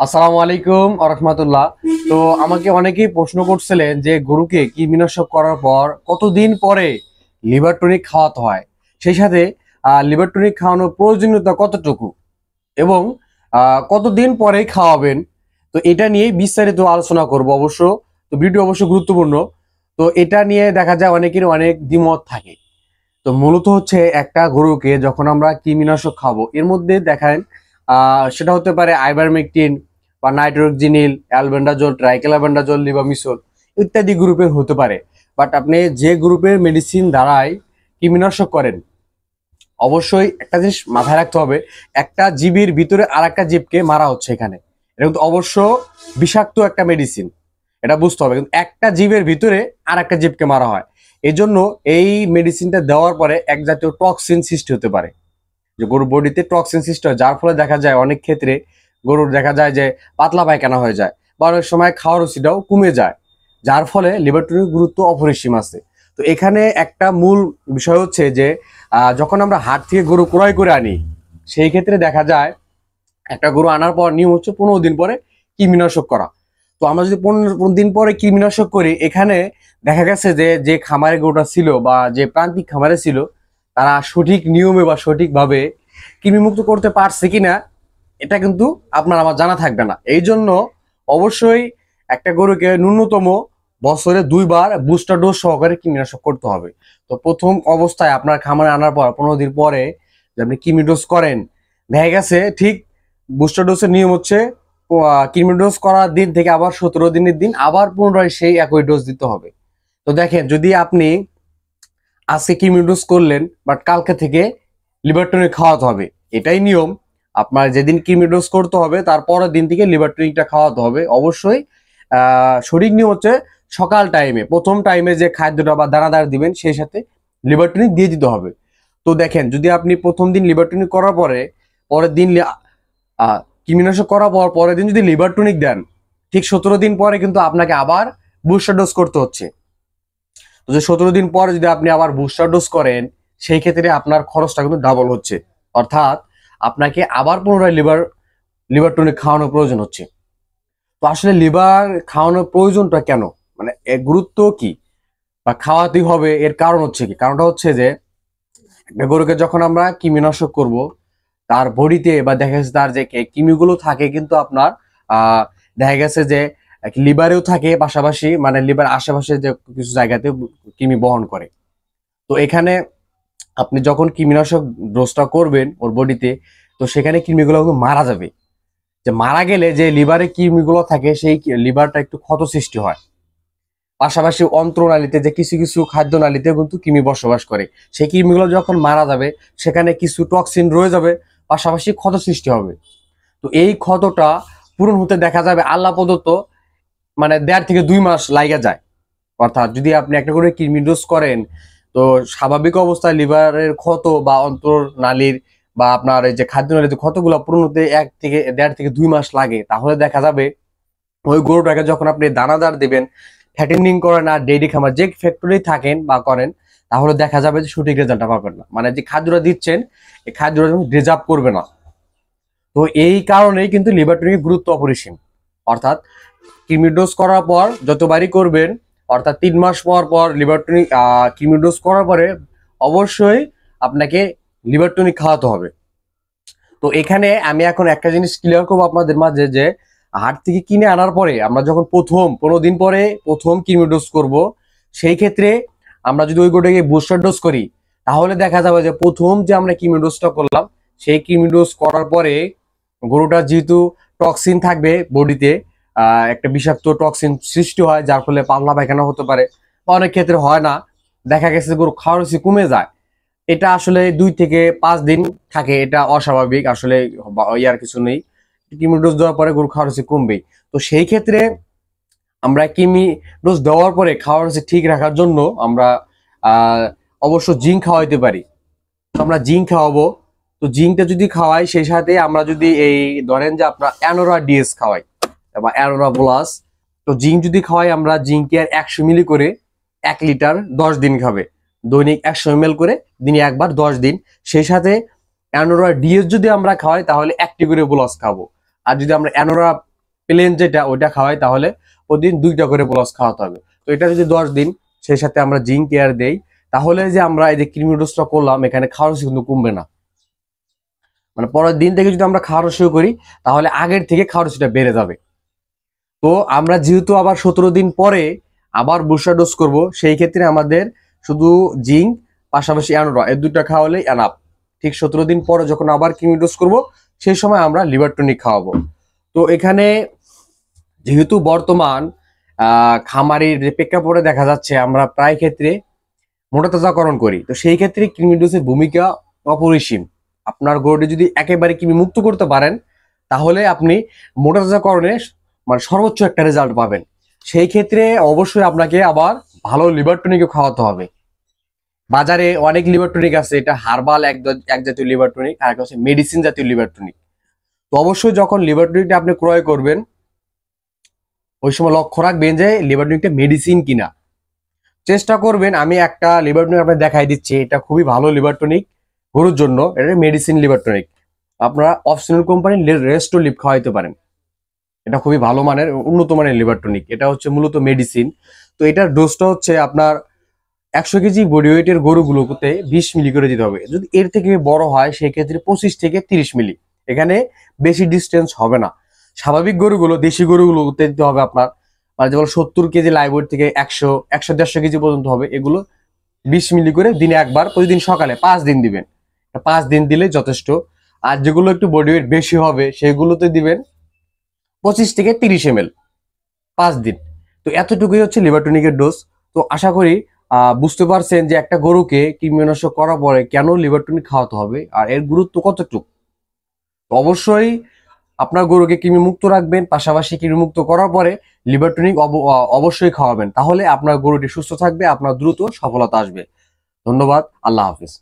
আসসালামু আলাইকুম ওয়া রাহমাতুল্লাহ। তো আমাকে অনেকেই প্রশ্ন করছিলেন যে গরুকে কৃমিনাশক করার পর কতদিন পরে লিভার টনিক খাওয়াতে হয়, সেই সাথে লিভার টনিক খাওয়ানোর প্রয়োজনীয়তা কতটুকু এবং কতদিন পরে খাওয়াবেন। তো এটা নিয়ে বিস্তারিত আলোচনা করব অবশ্য। তো ভিডিও অবশ্য গুরুত্বপূর্ণ। তো এটা নিয়ে দেখা যায় অনেকের অনেক দ্বিমত থাকে। তো মূলত হচ্ছে একটা গরুকে যখন আমরা কৃমিনাশক খাবো এর মধ্যে দেখেন সেটা হতে পারে আইভারমেকটিন বা নাইট্রোজেনিল, অ্যালবেন্ডাজোল, ট্রাইক্লোবেন্ডাজোল, লিভামিসল ইত্যাদি গ্রুপের হতে পারে। বাট আপনি যে গ্রুপের মেডিসিন দ্বারাই কৃমিনাশক করেন, অবশ্যই একটা জিনিস মাথায় রাখতে হবে, একটা জীবের ভিতরে আর একটা জীবকে মারা হচ্ছে এখানে। এটা কিন্তু অবশ্য বিষাক্ত একটা মেডিসিন, এটা বুঝতে হবে। কিন্তু একটা জীবের ভিতরে আর একটা জীবকে মারা হয়, এই জন্য এই মেডিসিনটা দেওয়ার পরে এক জাতীয় টক্সিন সৃষ্টি হতে পারে, যে গরুর বডিতে টক্সিন সৃষ্টি হয়, যার ফলে দেখা যায় অনেক ক্ষেত্রে গরুর দেখা যায় যে পাতলা পায়খানা হয়ে যায় বা অনেক সময় খাওয়ার রুচিটাও কমে যায়, যার ফলে লিভার টনিকের গুরুত্ব অপরিসীম আছে। তো এখানে একটা মূল বিষয় হচ্ছে যে যখন আমরা হাট থেকে গরু ক্রয় করে আনি, সেই ক্ষেত্রে দেখা যায় একটা গরু আনার পর নিয়ম হচ্ছে 15 দিন পরে কৃমিনাশক করা। তো আমরা যদি 15 দিন পরে কৃমিনাশক করি, এখানে দেখা গেছে যে যে খামারে গরুটা ছিল বা যে প্রান্তিক খামারে ছিল, তারা সঠিক নিয়মে বা সঠিকভাবে কৃমিমুক্ত করতে পারছে কিনা এটা কিন্তু আপনার আমার জানা থাকবে না। এই জন্য অবশ্যই একটা গরুকে ন্যূনতম বছরে 2 বার বুস্টার ডোজ সহকারে কৃমিনাশক করতে হবে। তো প্রথম অবস্থায় আপনার খামারে আনার পর 15 দিন পরে যে আপনি কৃমি ডোজ করেন, দেখা গেছে ঠিক বুস্টার ডোজের নিয়ম হচ্ছে কৃমি ডোজ করার দিন থেকে আবার 17 দিনের দিন আবার পুনরায় সেই একই ডোজ দিতে হবে। তো দেখেন, যদি আপনি আজকে কৃমি ডোজ করলেন বাট কালকে থেকে লিভার টনিক খাওয়াতে হবে, এটাই নিয়ম। আপনার যেদিন কৃমি ডোজ করতে হবে তার পরের দিন থেকে লিভার টনিকটা খাওয়াতে হবে অবশ্যই। সঠিক নিয়ম হচ্ছে সকাল টাইমে প্রথম টাইমে যে খাদ্যটা বা দানাদার দিবেন সেই সাথে লিভার টনিক দিয়ে দিতে হবে। তো দেখেন, যদি আপনি প্রথম দিন লিভার টনিক করার পরে পরের দিন কৃমিনাশক করার পর পরের দিন যদি লিভার টনিক দেন, ঠিক 17 দিন পরে কিন্তু আপনাকে আবার বুস্টার ডোজ করতে হচ্ছে। তো যে 17 দিন পরে যদি আপনি আবার বুস্টার ডোজ করেন, সেই ক্ষেত্রে আপনার খরচটা কিন্তু ডাবল হচ্ছে, অর্থাৎ আপনাকে আবার পুনরায় লিভার টনিক খাওয়ানোর প্রয়োজন হচ্ছে। তো আসলে লিভার খাওয়ানোর প্রয়োজনটা কেন, মানে এর গুরুত্ব কি বা খাওয়াতেই হবে, এর কারণ হচ্ছে কি? কারণটা হচ্ছে যে একটা গরুকে যখন আমরা কৃমিনাশক করব, তার বডিতে বা দেখা গেছে তার যে কৃমিগুলো থাকে কিন্তু আপনার দেখা গেছে যে লিভারেও থাকে, পাশাপাশি মানে লিভার আশেপাশে যে কিছু জায়গাতে কৃমি বহন করে। তো এখানে আপনি যখন কৃমিনাশক ডোজটা করবেন ওর বডিতে, তো সেখানে কৃমিগুলো কিন্তু মারা যাবে। যে মারা গেলে যে লিভারে কৃমিগুলো থাকে সেই লিভারটা একটু ক্ষত সৃষ্টি হয়। পাশাপাশি অন্ত্রনালীতে যে কিছু কিছু খাদ্য নালীতে কিন্তু কৃমি বসবাস করে, সেই কৃমিগুলো যখন মারা যাবে সেখানে কিছু টক্সিন রয়ে যাবে, পাশাপাশি ক্ষত সৃষ্টি হবে। তো এই ক্ষতটা পূরণ হতে দেখা যাবে আল্লাহ প্রদত্ত মানে 1.5 থেকে 2 মাস লাগা যায়। অর্থাৎ যদি আপনি একটা করে কৃমি ডোজ করেন, তো স্বাভাবিক অবস্থায় লিভারের ক্ষত বা অন্তর্নালীর বা আপনার এই যে খাদ্য নালীর ক্ষতগুলো পূরণ হতে 1 থেকে 1.5 থেকে 2 মাস লাগে, তাহলে দেখা যাবে ওই গরুটাকে যখন আপনি দানাদার দিবেন, ফ্যাটেনিং করেন আর ডেইরি খামার যে ফ্যাক্টরি থাকেন বা করেন, তাহলে দেখা যাবে যে সঠিক রেজাল্টটা পাবেন না, মানে যে খাদ্যটা দিচ্ছেন এই খাদ্যটা রিজার্ভ করবে না। তো এই কারণেই কিন্তু লিভার টনিকের গুরুত্ব অপরিসীম। অর্থাৎ কৃমি ডোজ করার পর যতবারই করবেন, অর্থাৎ 3 মাস পর পর লিভার টনিক কৃমি ডোজ করার পরে অবশ্যই আপনাকে লিভার টনিক খাওয়াতে হবে। তো এখানে আমি এখন একটা জিনিস ক্লিয়ার করবো আপনাদের মাঝে, যে হাট থেকে কিনে আনার পরে আমরা যখন প্রথম 15 দিন পরে প্রথম কৃমি ডোজ করব, সেই ক্ষেত্রে আমরা যদি ওই গোটাকে বুস্টার ডোজ করি, তাহলে দেখা যাবে যে প্রথম যে আমরা কৃমি ডোজটা করলাম, সেই কৃমি ডোজ করার পরে গরুটা যেহেতু টক্সিন থাকবে বডিতে, একটা বিষাক্ত টক্সিন সৃষ্টি হয়, যার ফলে পাতলা পায়খানা হতে পারে বা অনেক ক্ষেত্রে হয় না, দেখা গেছে গরু খাওয়ার রুচি কমে যায়। এটা আসলে 2 থেকে 5 দিন থাকে, এটা অস্বাভাবিক আসলে, ইয়ার কিছু নেই। কিমি ডোজ দেওয়ার পরে গরু খাওয়ার রুচি কমবেই। তো সেই ক্ষেত্রে আমরা কিমি ডোজ দেওয়ার পরে খাওয়ার রুচি ঠিক রাখার জন্য আমরা অবশ্য জিঙ্ক খাওয়াইতে পারি। আমরা জিঙ্ক খাওয়াবো। তো জিঙ্কটা যদি খাওয়াই, সেই সাথে আমরা যদি এই ধরেন যে আপনার অ্যানোরা ডিএস খাওয়াই বা অ্যানোরা প্লাস, তো জিঙ্ক যদি খাওয়াই আমরা জিঙ্কের 100 মিলি করে 1 লিটার 10 দিন খাবে, দৈনিক 100 ml করে দিনে একবার 10 দিন। সেই সাথে অ্যানোরা ডিএস যদি আমরা খাওয়াই তাহলে 1টি করে প্লাস খাবো। আর যদি আমরা অ্যানোরা প্লেন যেটা ওইটা খাওয়াই, তাহলে প্রতিদিন 2টা করে প্লাস খাওয়াতে হবে। তো এটা যদি 10 দিন, সেই সাথে আমরা জিঙ্ক কেয়ার দেই, তাহলে যে আমরা এই যে কৃমি ডোজটা করলাম, এখানে খাওয়ার কিন্তু কমবে না। মানে পরের দিন থেকে যদি আমরা খাওয়ানো শুরু করি, তাহলে আগের থেকে খাওয়ানোটা বেড়ে যাবে। তো আমরা যেহেতু আবার 17 দিন পরে আবার বুস্টার ডোজ করব, সেই ক্ষেত্রে আমাদের শুধু জিঙ্ক পাশাপাশি অ্যানোডা এই 2টা খাওয়ালেই এনাফ। ঠিক 17 দিন পরে যখন আবার কিমি ডোজ করব, সেই সময় আমরা লিভার টনিক খাওয়াবো। তো এখানে যেহেতু বর্তমান খামারির যে প্রেক্ষাপটে দেখা যাচ্ছে আমরা প্রায় ক্ষেত্রে মোটা তাজাকরণ করি, তো সেই ক্ষেত্রে কৃমি ডোজের ভূমিকা অপরিসীম। আপনার গরুটি যদি একেবারে কৃমি মুক্ত করতে পারেন, তাহলে আপনি মোটা তাজাকরণে মানে সর্বোচ্চ একটা রেজাল্ট পাবেন। সেই ক্ষেত্রে অবশ্যই আপনাকে আবার ভালো লিভার টনিকও খাওয়াতে হবে। বাজারে অনেক লিভার টনিক আছে, এটা হার্বাল এক জাতীয় লিভার টনিক, আর একটা হচ্ছে মেডিসিন জাতীয় লিভার টনিক। তো অবশ্যই যখন লিভার টনিকটা আপনি ক্রয় করবেন, ওই সময় লক্ষ্য রাখবেন যে লিভার টনিকটা মেডিসিন কিনা। চেষ্টা করবেন, আমি একটা লিভার টনিক আপনাকে দেখাই দিচ্ছি, এটা খুবই ভালো লিভার টনিক গরুর জন্য, এটা মেডিসিন লিভার টনিক। আপনারা অপশনাল কোম্পানির রেস্টো লিভ খাওয়াইতে পারেন, এটা খুবই ভালো মানের উন্নত মানের লিভার টনিক। এটা হচ্ছে মূলত মেডিসিন। তো এটার ডোজটা হচ্ছে আপনার 100 কেজি বডি ওয়েটের গরুগুলোতে 20 মিলি করে দিতে হবে। যদি এর থেকে বড় হয় সেক্ষেত্রে 25 থেকে 30 মিলি। এখানে বেশি ডিস্টেন্স হবে না। স্বাভাবিক গরুগুলো, দেশি গরুগুলোতে দিতে হবে আপনার মানে যেমন 70 কেজি লাইভ ওয়েট থেকে 100-150 কেজি পর্যন্ত হবে, এগুলো 20 মিলি করে দিনে একবার, প্রতিদিন সকালে 5 দিন দিবেন। 5 দিন দিলে যথেষ্ট। আর যেগুলো একটু বডি ওয়েট বেশি হবে সেগুলোতে দিবেন 25 থেকে 30 ml 5 দিন। তো এতটুকুই হচ্ছে লিভার টনিকের ডোজ। তো আশা করি বুঝতে পারছেন যে একটা গরুকে কৃমিনাশক করার পরে কেন লিভার টনিক খাওয়াতে হবে আর এর গুরুত্ব কতটুকু। তো অবশ্যই আপনার গরুকে কৃমি মুক্ত রাখবেন, পাশাপাশি কৃমি মুক্ত করার পরে লিভার টনিক অবশ্যই খাওয়াবেন, তাহলে আপনার গরুটি সুস্থ থাকবে, আপনার দ্রুত সফলতা আসবে। ধন্যবাদ, আল্লাহ হাফিজ।